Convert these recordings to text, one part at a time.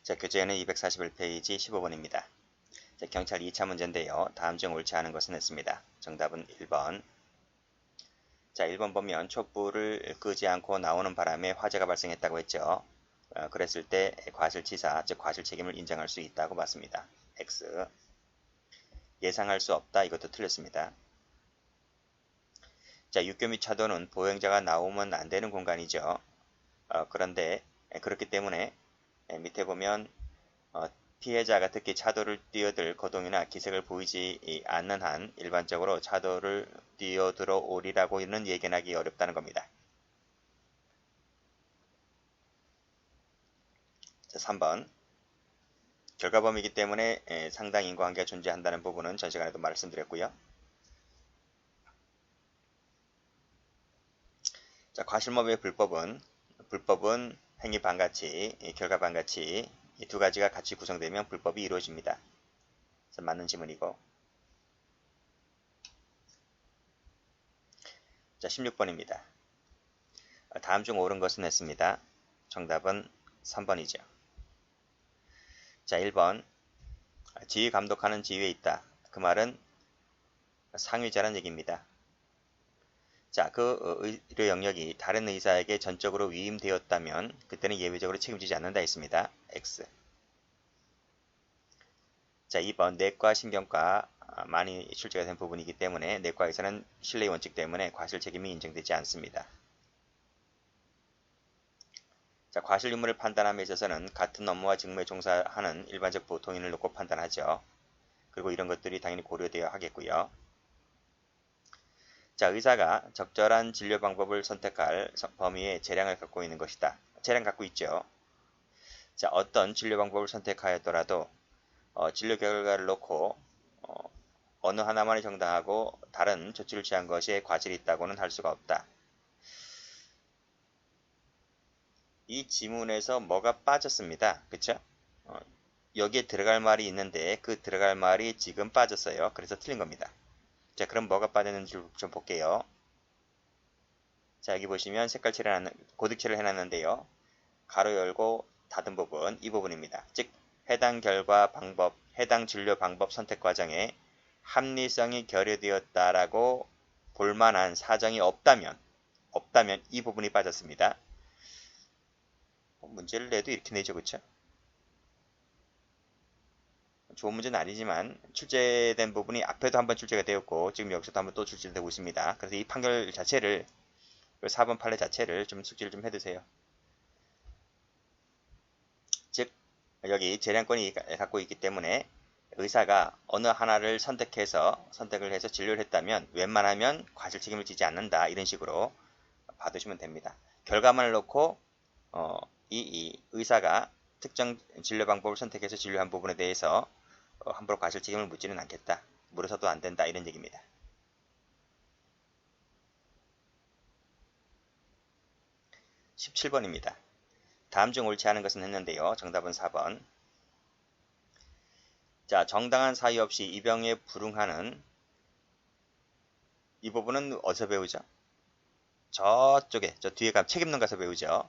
자, 교재는 241페이지 15번입니다. 자, 경찰 2차 문제인데요. 다음 중 옳지 않은 것은 했습니다. 정답은 1번. 자, 1번 보면 촛불을 끄지 않고 나오는 바람에 화재가 발생했다고 했죠. 그랬을 때 과실치사, 즉 과실 책임을 인정할 수 있다고 봤습니다. X. 예상할 수 없다. 이것도 틀렸습니다. 자, 육교 및 차도는 보행자가 나오면 안 되는 공간이죠. 그런데 그렇기 때문에 밑에 보면 피해자가 특히 차도를 뛰어들 거동이나 기색을 보이지 않는 한 일반적으로 차도를 뛰어들어 오리라고는 예견하기 어렵다는 겁니다. 자, 3번. 결과범위이기 때문에 상당 인과관계가 존재한다는 부분은 전 시간에도 말씀드렸고요. 자, 과실모의 불법은 행위 반가치, 결과 반가치 이 두 가지가 같이 구성되면 불법이 이루어집니다. 그래서 맞는 지문이고. 자, 16번입니다. 다음 중 옳은 것은 했습니다. 정답은 3번이죠. 자, 1번. 지휘 감독하는 지위에 있다. 그 말은 상위자란 얘기입니다. 자, 그 의료 영역이 다른 의사에게 전적으로 위임되었다면 그때는 예외적으로 책임지지 않는다 했습니다. X. 자, 2번. 내과, 신경과 많이 출제가 된 부분이기 때문에 내과에서는 신뢰 원칙 때문에 과실 책임이 인정되지 않습니다. 자, 과실 유무를 판단함에 있어서는 같은 업무와 직무에 종사하는 일반적 보통인을 놓고 판단하죠. 그리고 이런 것들이 당연히 고려되어야 하겠고요. 자, 의사가 적절한 진료 방법을 선택할 범위의 재량을 갖고 있는 것이다. 재량 갖고 있죠. 자, 어떤 진료 방법을 선택하였더라도 진료 결과를 놓고 어느 하나만이 정당하고 다른 조치를 취한 것에 과실이 있다고는 할 수가 없다. 이 지문에서 뭐가 빠졌습니다. 그쵸? 여기에 들어갈 말이 있는데 그 들어갈 말이 지금 빠졌어요. 그래서 틀린 겁니다. 자, 그럼 뭐가 빠졌는지 좀 볼게요. 자, 여기 보시면 고득칠을 해놨는데요. 가로 열고 닫은 부분, 이 부분입니다. 즉, 해당 결과 방법, 해당 진료 방법 선택 과정에 합리성이 결여되었다라고 볼만한 사정이 없다면 이 부분이 빠졌습니다. 문제를 내도 이렇게 내죠, 그쵸? 좋은 문제는 아니지만 출제된 부분이 앞에도 한번 출제가 되었고 지금 여기서도 한번 또 출제되고 있습니다. 그래서 이 판결 자체를 4번 판례 자체를 좀 숙지를 좀 해두세요. 즉 여기 재량권이 갖고 있기 때문에 의사가 어느 하나를 선택을 해서 진료를 했다면 웬만하면 과실 책임을 지지 않는다. 이런 식으로 봐두시면 됩니다. 결과만을 놓고 이 의사가 특정 진료 방법을 선택해서 진료한 부분에 대해서 함부로 과실 책임을 묻지는 않겠다. 물어서도 안 된다. 이런 얘기입니다. 17번입니다. 다음 중 옳지 않은 것은 했는데요. 정답은 4번. 자, 정당한 사유 없이 입영에 불응하는 이 부분은 어디서 배우죠? 저쪽에, 저 뒤에 가면 책임론 가서 배우죠.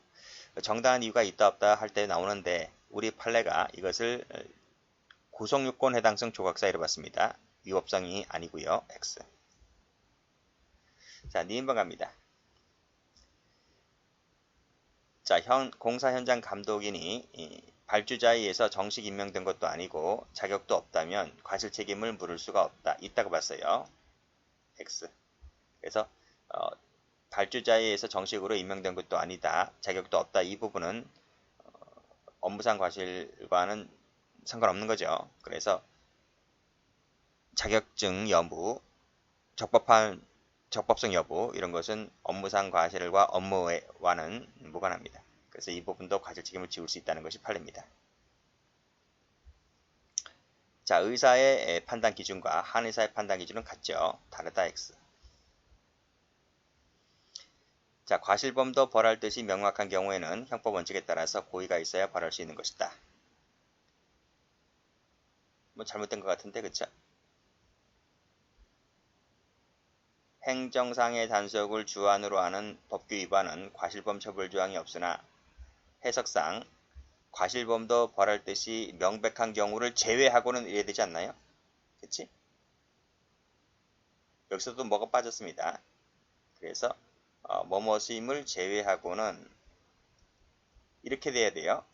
정당한 이유가 있다 없다 할 때 나오는데 우리 판례가 이것을 구속요건 해당성 조각사유로 봤습니다. 위법성이 아니고요. X. 자, 니은번 갑니다. 자, 공사 현장 감독인이 발주자에 의해서 정식 임명된 것도 아니고 자격도 없다면 과실 책임을 물을 수가 없다. 있다고 봤어요. X. 그래서 발주자에 의해서 정식으로 임명된 것도 아니다. 자격도 없다. 이 부분은 업무상 과실과는 상관없는 거죠. 그래서 자격증 여부, 적법성 여부 이런 것은 업무상 과실과 업무와는 무관합니다. 그래서 이 부분도 과실 책임을 지울 수 있다는 것이 판례입니다. 자, 의사의 판단 기준과 한의사의 판단 기준은 같죠. 다르다 X. 자, 과실범도 벌할 뜻이 명확한 경우에는 형법 원칙에 따라서 고의가 있어야 벌할 수 있는 것이다. 뭐 잘못된 것 같은데 그쵸? 행정상의 단속을 주안으로 하는 법규 위반은 과실범 처벌 조항이 없으나 해석상 과실범도 벌할 듯이 명백한 경우를 제외하고는 이래야 되지 않나요? 그치? 여기서도 뭐가 빠졌습니다. 그래서 뭐뭐임을 제외하고는 이렇게 돼야 돼요.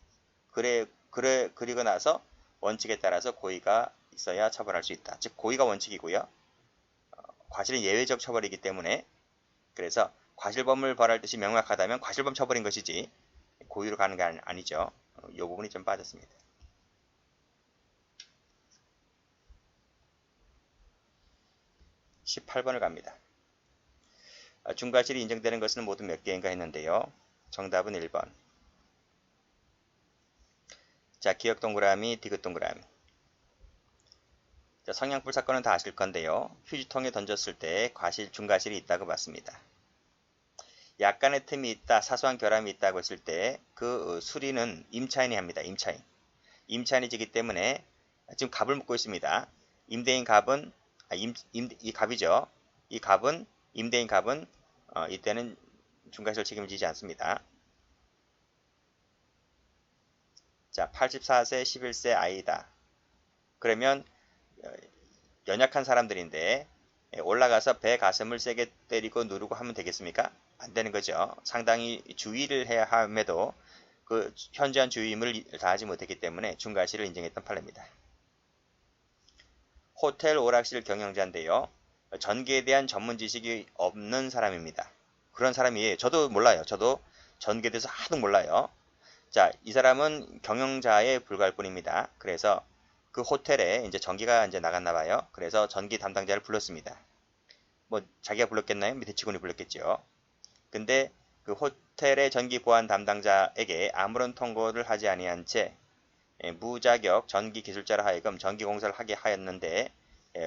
그리고 나서 원칙에 따라서 고의가 있어야 처벌할 수 있다. 즉 고의가 원칙이고요. 과실은 예외적 처벌이기 때문에 그래서 과실범을 벌할 듯이 명확하다면 과실범 처벌인 것이지 고의로 가는 게 아니죠. 이 부분이 좀 빠졌습니다. 18번을 갑니다. 중과실이 인정되는 것은 모두 몇 개인가 했는데요. 정답은 1번. 자, 기억 동그라미, 디귿 동그라미. 자, 성냥불 사건은 다 아실 건데요. 휴지통에 던졌을 때 중과실이 있다고 봤습니다. 약간의 틈이 있다, 사소한 결함이 있다고 했을 때 그 수리는 임차인이 합니다. 임차인이 지기 때문에 지금 갑을 묻고 있습니다. 임대인 갑은 이 갑이죠. 이 갑은 임대인 갑은 이때는 중과실 책임을 지지 않습니다. 자, 84세, 11세 아이다. 그러면 연약한 사람들인데 올라가서 배 가슴을 세게 때리고 누르고 하면 되겠습니까? 안 되는 거죠. 상당히 주의를 해야 함에도 그 현저한 주의임을 다하지 못했기 때문에 중과실을 인정했던 판례입니다. 호텔 오락실 경영자인데요. 전기에 대한 전문 지식이 없는 사람입니다. 그런 사람이에요. 저도 몰라요. 저도 전기에 대해서 하도 몰라요. 자, 이 사람은 경영자에 불과할 뿐입니다. 그래서 그 호텔에 이제 전기가 이제 나갔나 봐요. 그래서 전기 담당자를 불렀습니다. 뭐 자기가 불렀겠나요? 밑에 직원이 불렀겠죠. 근데 그 호텔의 전기 보안 담당자에게 아무런 통보를 하지 아니한 채 무자격 전기 기술자로 하여금 전기 공사를 하게 하였는데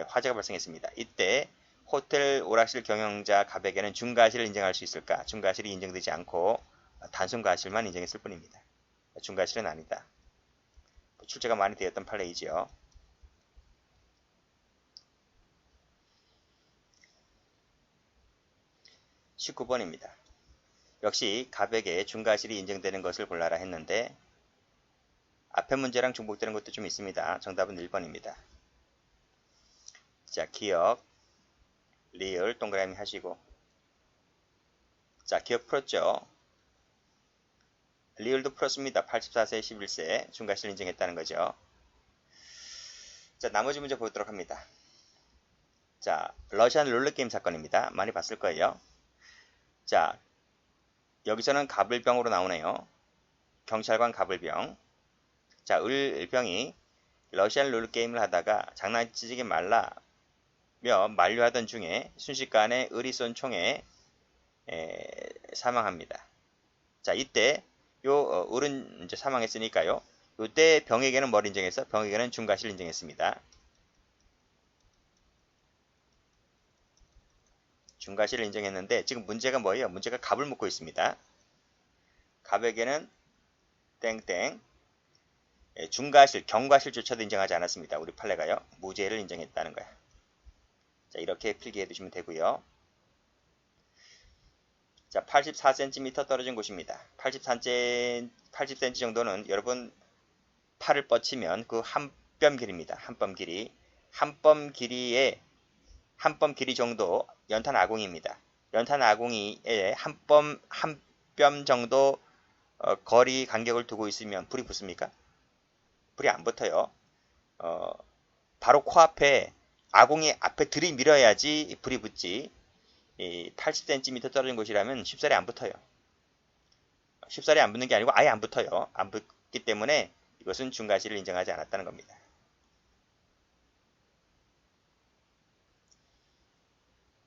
화재가 발생했습니다. 이때 호텔 오락실 경영자 갑에게는 중과실을 인정할 수 있을까? 중과실이 인정되지 않고 단순 과실만 인정했을 뿐입니다. 중과실은 아니다. 출제가 많이 되었던 판례이지요. 19번입니다. 역시 갑에게 중과실이 인정되는 것을 골라라 했는데 앞에 문제랑 중복되는 것도 좀 있습니다. 정답은 1번입니다. 자, 기억, 리을, 동그라미 하시고 자, 기억 풀었죠? 리을도 풀었습니다. 84세, 11세 중과실 인정했다는 거죠. 자, 나머지 문제 보도록 합니다. 자, 러시안 롤러게임 사건입니다. 많이 봤을 거예요. 자, 여기서는 갑을병으로 나오네요. 경찰관 갑을병. 자, 을병이 러시안 롤게임을 하다가 장난치지 말라며 만류하던 중에 순식간에 을이 쏜 총에 사망합니다. 자, 이때 요 을은 이제 사망했으니까요. 이때 병에게는 뭘 인정해서 병에게는 중과실 인정했습니다. 중과실을 인정했는데 지금 문제가 뭐예요? 문제가 갑을 묻고 있습니다. 갑에게는 땡땡 중과실, 경과실조차도 인정하지 않았습니다. 우리 판례가요. 무죄를 인정했다는 거야. 자, 이렇게 필기해 두시면 되고요. 자, 84cm 떨어진 곳입니다. 80cm 정도는 여러분 팔을 뻗치면 그 한 뼘 길입니다. 한 뼘 길이. 한 뼘 길이에 한 뼘 길이 정도 연탄 아궁이입니다. 연탄 아궁이에 한 뼘 정도 거리 간격을 두고 있으면 불이 붙습니까? 불이 안 붙어요. 바로 코앞에 아궁이 앞에 들이밀어야지 불이 붙지. 80cm 떨어진 곳이라면 쉽사리 안 붙어요. 쉽사리 안 붙는 게 아니고 아예 안 붙어요. 안 붙기 때문에 이것은 중과실을 인정하지 않았다는 겁니다.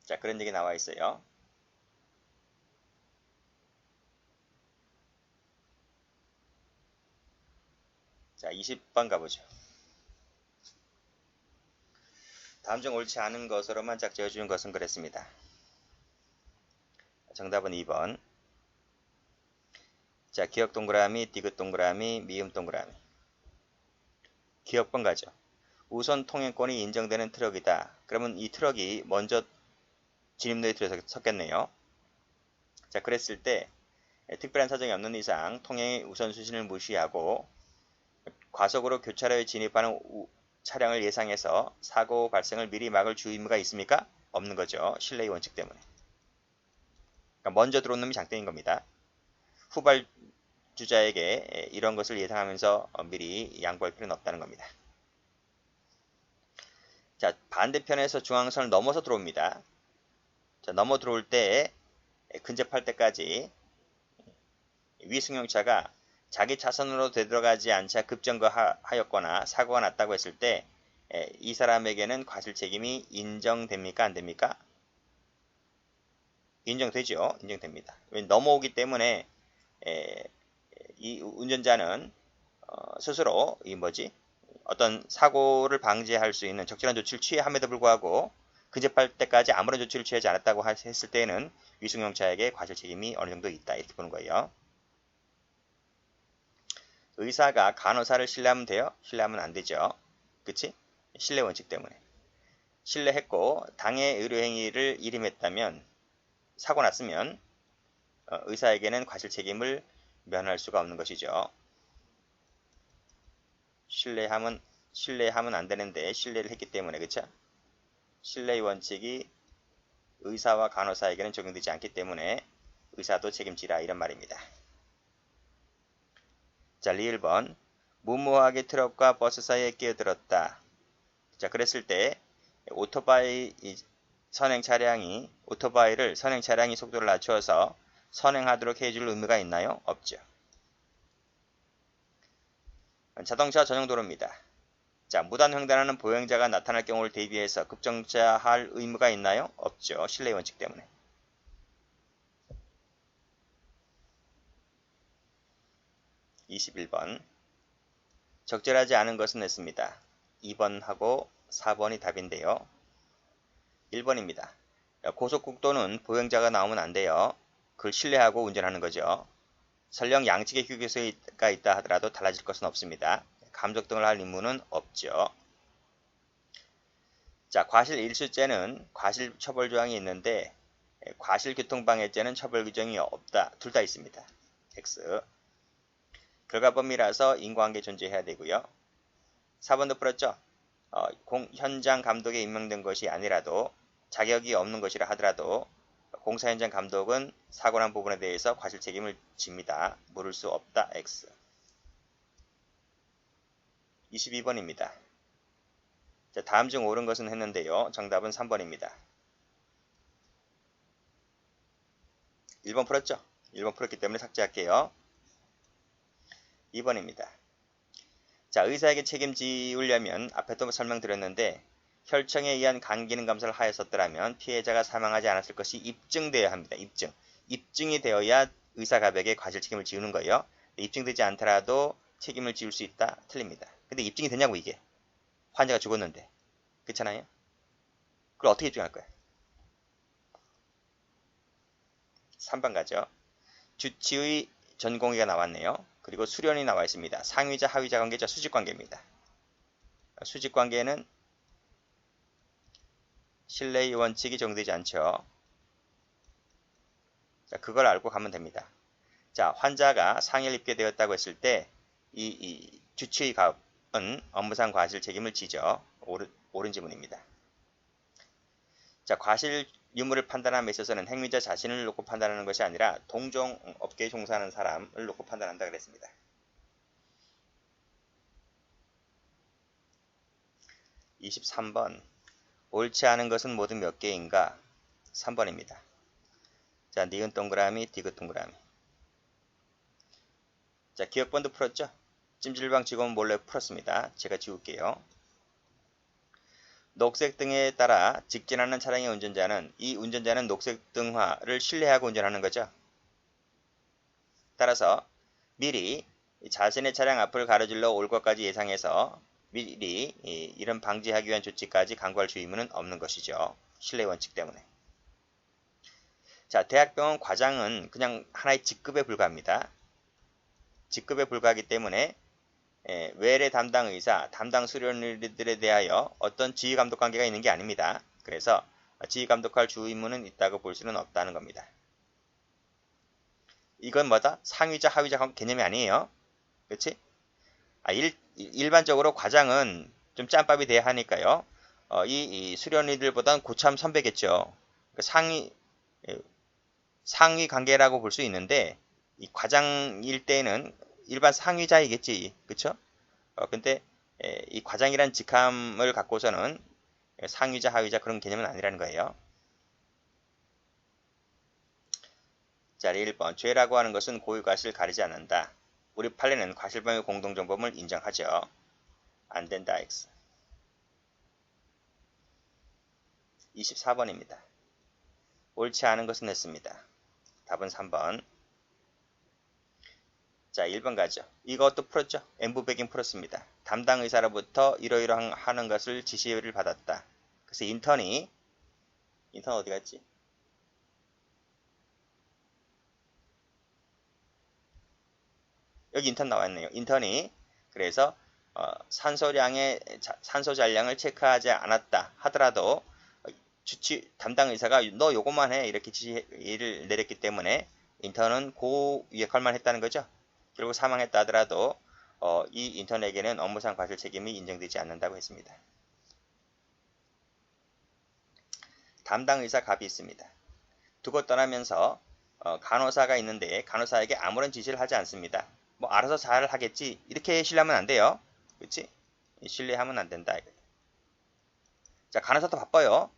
자, 그런 얘기 나와 있어요. 자, 20번 가보죠. 다음 중 옳지 않은 것으로만 짝지어주는 것은 그랬습니다. 정답은 2번. 자, 기억 동그라미, 디귿 동그라미, 미음 동그라미. 기억번 가죠. 우선 통행권이 인정되는 트럭이다. 그러면 이 트럭이 먼저 진입로에 들어섰겠네요. 자, 그랬을 때 특별한 사정이 없는 이상 통행의 우선순위를 무시하고 과속으로 교차로에 진입하는 차량을 예상해서 사고 발생을 미리 막을 주 의무가 있습니까? 없는 거죠. 신뢰의 원칙 때문에. 그러니까 먼저 들어온 놈이 장땡인 겁니다. 후발주자에게 이런 것을 예상하면서 미리 양보할 필요는 없다는 겁니다. 자, 반대편에서 중앙선을 넘어서 들어옵니다. 자, 넘어 들어올 때 근접할 때까지 위승용차가 자기 차선으로 되돌아가지 않자 급정거하였거나 사고가 났다고 했을 때 이 사람에게는 과실 책임이 인정됩니까? 안 됩니까? 인정되죠. 인정됩니다. 넘어오기 때문에 이 운전자는 스스로 어떤 사고를 방지할 수 있는 적절한 조치를 취함에도 불구하고 근접할 때까지 아무런 조치를 취하지 않았다고 했을 때에는 위승용차에게 과실 책임이 어느 정도 있다 이렇게 보는 거예요. 의사가 간호사를 신뢰하면 돼요? 신뢰하면 안 되죠. 그치? 신뢰 원칙 때문에. 신뢰했고 당해 의료행위를 일임했다면 사고 났으면 의사에게는 과실 책임을 면할 수가 없는 것이죠. 신뢰하면 안 되는데 신뢰를 했기 때문에 그쵸? 신뢰의 원칙이 의사와 간호사에게는 적용되지 않기 때문에 의사도 책임지라 이런 말입니다. 자, 리을번 무모하게 트럭과 버스 사이에 끼어들었다. 자, 그랬을 때 오토바이를 선행 차량이 속도를 낮추어서 선행하도록 해줄 의무가 있나요? 없죠. 자동차 전용 도로입니다. 자, 무단 횡단하는 보행자가 나타날 경우를 대비해서 급정차할 의무가 있나요? 없죠. 신뢰 원칙 때문에. (21번) 적절하지 않은 것은 냈습니다. 2번하고 4번이 답인데요. 1번입니다. 고속국도는 보행자가 나오면 안 돼요. 그걸 신뢰하고 운전하는 거죠. 설령 양측에 휴게소가 있다 하더라도 달라질 것은 없습니다. 감속등을 할 의무는 없죠. 자, 과실 일수죄는 과실 처벌 조항이 있는데 과실 교통방해죄는 처벌 규정이 없다. 둘 다 있습니다. X. 결과범위라서 인과관계 존재해야 되고요. 4번도 풀었죠? 현장 감독에 임명된 것이 아니라도 자격이 없는 것이라 하더라도 공사 현장 감독은 사고난 부분에 대해서 과실 책임을 집니다. 물을 수 없다. X. 22번입니다. 자, 다음 중 옳은 것은 했는데요. 정답은 3번입니다. 1번 풀었죠? 1번 풀었기 때문에 삭제할게요. 2번입니다. 자, 의사에게 책임지우려면 앞에도 설명드렸는데 혈청에 의한 간기능 감소를 하였었더라면 피해자가 사망하지 않았을 것이 입증되어야 합니다. 입증이 되어야 의사갑에게 과실 책임을 지우는 거예요. 입증되지 않더라도 책임을 지울 수 있다? 틀립니다. 근데 입증이 되냐고 이게. 환자가 죽었는데. 그렇잖아요? 그걸 어떻게 입증할 거야? 3번 가죠. 주치의 전공의가 나왔네요. 그리고 수련이 나와 있습니다. 상위자 하위자 관계자 수직관계입니다. 수직관계는 신뢰의 원칙이 적용되지 않죠. 자, 그걸 알고 가면 됩니다. 자, 환자가 상해를 입게 되었다고 했을 때 이 주치의 갑은 업무상 과실 책임을 지죠. 옳은 지문입니다. 자, 과실 유무를 판단함에 있어서는 행위자 자신을 놓고 판단하는 것이 아니라 동종 업계에 종사하는 사람을 놓고 판단한다 그랬습니다. 23번 옳지 않은 것은 모두 몇 개인가? 3번입니다. 자, 니은 동그라미, 디귿 동그라미. 자, 기억번도 풀었죠? 찜질방 직원 몰래 풀었습니다. 제가 지울게요. 녹색등에 따라 직진하는 차량의 운전자는 이 운전자는 녹색등화를 신뢰하고 운전하는 거죠. 따라서 미리 자신의 차량 앞을 가로질러 올 것까지 예상해서 미리 이런 방지하기 위한 조치까지 강구할 주 의무는 없는 것이죠. 신뢰 원칙 때문에. 자, 대학병원 과장은 그냥 하나의 직급에 불과합니다. 직급에 불과하기 때문에 외래 담당 의사, 담당 수련의들에 대하여 어떤 지휘감독 관계가 있는 게 아닙니다. 그래서 지휘감독할 주 의무는 있다고 볼 수는 없다는 겁니다. 이건 뭐다? 상위자, 하위자 개념이 아니에요. 그렇지? 일반적으로 과장은 좀 짬밥이 돼야 하니까요. 이 수련이들보다는 고참 선배겠죠. 상위 상위 관계라고 볼 수 있는데 이 과장일 때는 일반 상위자이겠지, 그쵸? 근데 이 과장이란 직함을 갖고서는 상위자, 하위자 그런 개념은 아니라는 거예요. 자, 1번. 죄라고 하는 것은 고유 과실을 가리지 않는다. 우리 판례는 과실범의 공동정범을 인정하죠. 안 된다, X. 24번입니다. 옳지 않은 것은 했습니다. 답은 3번. 자, 1번 가죠. 이것도 풀었죠? N부백인 풀었습니다. 담당 의사로부터 이러이러한 하는 것을 지시를 받았다. 그래서 인턴 어디 갔지? 여기 인턴 나왔네요. 인턴이 그래서 산소 잔량을 체크하지 않았다 하더라도 주치 담당 의사가 너 요것만 해 이렇게 지시를 내렸기 때문에 인턴은 그 역할만 했다는 거죠. 결국 사망했다 하더라도 이 인턴에게는 업무상 과실 책임이 인정되지 않는다고 했습니다. 담당 의사 갑이 있습니다. 두고 떠나면서 간호사가 있는데 간호사에게 아무런 지시를 하지 않습니다. 뭐 알아서 잘 하겠지 이렇게 신뢰하면 안 돼요. 그렇지? 신뢰하면 안 된다. 자, 간호사도 바빠요.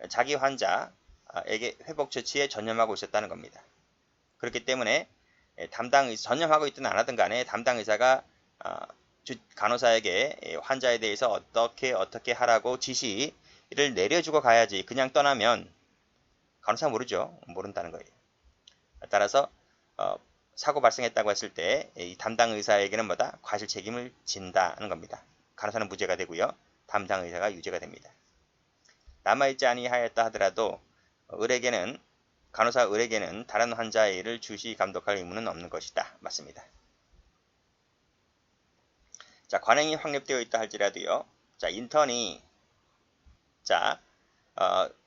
자기 환자에게 회복 조치에 전념하고 있었다는 겁니다. 그렇기 때문에 전념하고 있든 안 하든 간에 담당 의사가 간호사에게 환자에 대해서 어떻게 하라고 지시를 내려주고 가야지. 그냥 떠나면 간호사 모르죠. 모른다는 거예요. 따라서 사고 발생했다고 했을 때 이 담당 의사에게는 뭐다? 과실 책임을 진다는 겁니다. 간호사는 무죄가 되고요. 담당 의사가 유죄가 됩니다. 남아있지 아니하였다 하더라도 간호사 을에게는 다른 환자의 일을 주시 감독할 의무는 없는 것이다. 맞습니다. 자, 관행이 확립되어 있다 할지라도요. 자, 인턴이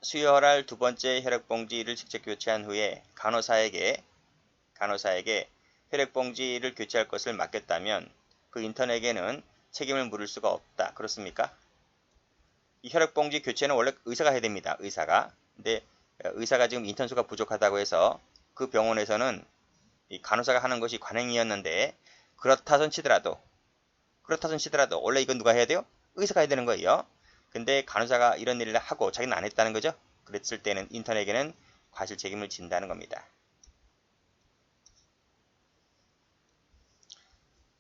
수혈할 두 번째 혈액봉지를 직접 교체한 후에 간호사에게 혈액봉지를 교체할 것을 맡겼다면 그 인턴에게는 책임을 물을 수가 없다. 그렇습니까? 이 혈액봉지 교체는 원래 의사가 해야 됩니다. 의사가. 근데 의사가 지금 인턴 수가 부족하다고 해서 그 병원에서는 이 간호사가 하는 것이 관행이었는데 그렇다선 치더라도 원래 이건 누가 해야 돼요? 의사가 해야 되는 거예요. 근데 간호사가 이런 일을 하고 자기는 안 했다는 거죠. 그랬을 때는 인턴에게는 과실 책임을 진다는 겁니다.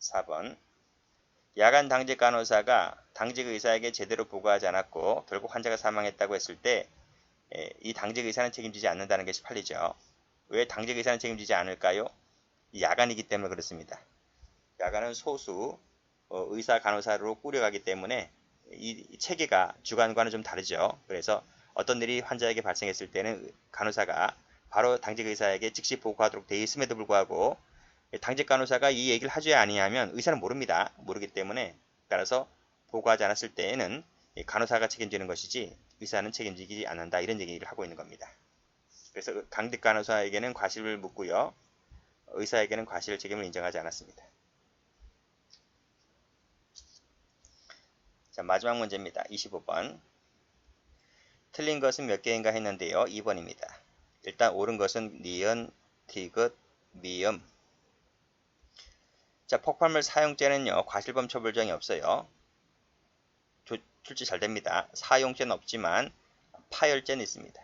4번. 야간 당직 간호사가 당직 의사에게 제대로 보고하지 않았고 결국 환자가 사망했다고 했을 때 이 당직 의사는 책임지지 않는다는 것이 판례죠. 왜 당직 의사는 책임지지 않을까요? 야간이기 때문에 그렇습니다. 야간은 소수 의사 간호사로 꾸려가기 때문에 이 체계가 주간과는 좀 다르죠. 그래서 어떤 일이 환자에게 발생했을 때는 간호사가 바로 당직 의사에게 즉시 보고하도록 되어 있음에도 불구하고 당직 간호사가 이 얘기를 하지 아니하면 의사는 모릅니다. 모르기 때문에 따라서 보고하지 않았을 때에는 간호사가 책임지는 것이지 의사는 책임지지 않는다. 이런 얘기를 하고 있는 겁니다. 그래서 당직 간호사에게는 과실을 묻고요. 의사에게는 과실 책임을 인정하지 않았습니다. 자, 마지막 문제입니다. 25번. 틀린 것은 몇 개인가 했는데요. 2번입니다. 일단 옳은 것은 니은, 디귿, 미음. 자, 폭발물 사용죄는요. 과실범 처벌정이 없어요. 출제 잘 됩니다. 사용죄는 없지만 파열죄는 있습니다.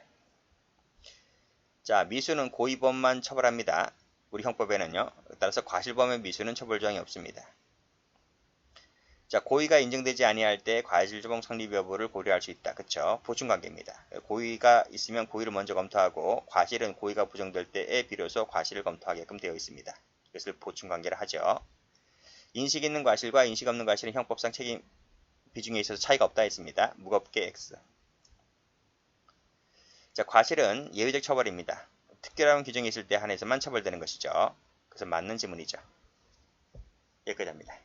자, 미수는 고의범만 처벌합니다. 우리 형법에는요. 따라서 과실범의 미수는 처벌정이 없습니다. 자, 고의가 인정되지 아니할 때 과실조범 성립 여부를 고려할 수 있다. 그쵸? 보충관계입니다. 고의가 있으면 고의를 먼저 검토하고 과실은 고의가 부정될 때에 비로소 과실을 검토하게끔 되어 있습니다. 이것을 보충관계를 하죠. 인식 있는 과실과 인식 없는 과실은 형법상 책임 비중에 있어서 차이가 없다 했습니다. 무겁게 X. 자, 과실은 예외적 처벌입니다. 특별한 규정이 있을 때 한해서만 처벌되는 것이죠. 그래서 맞는 지문이죠. 여기까지 합니다.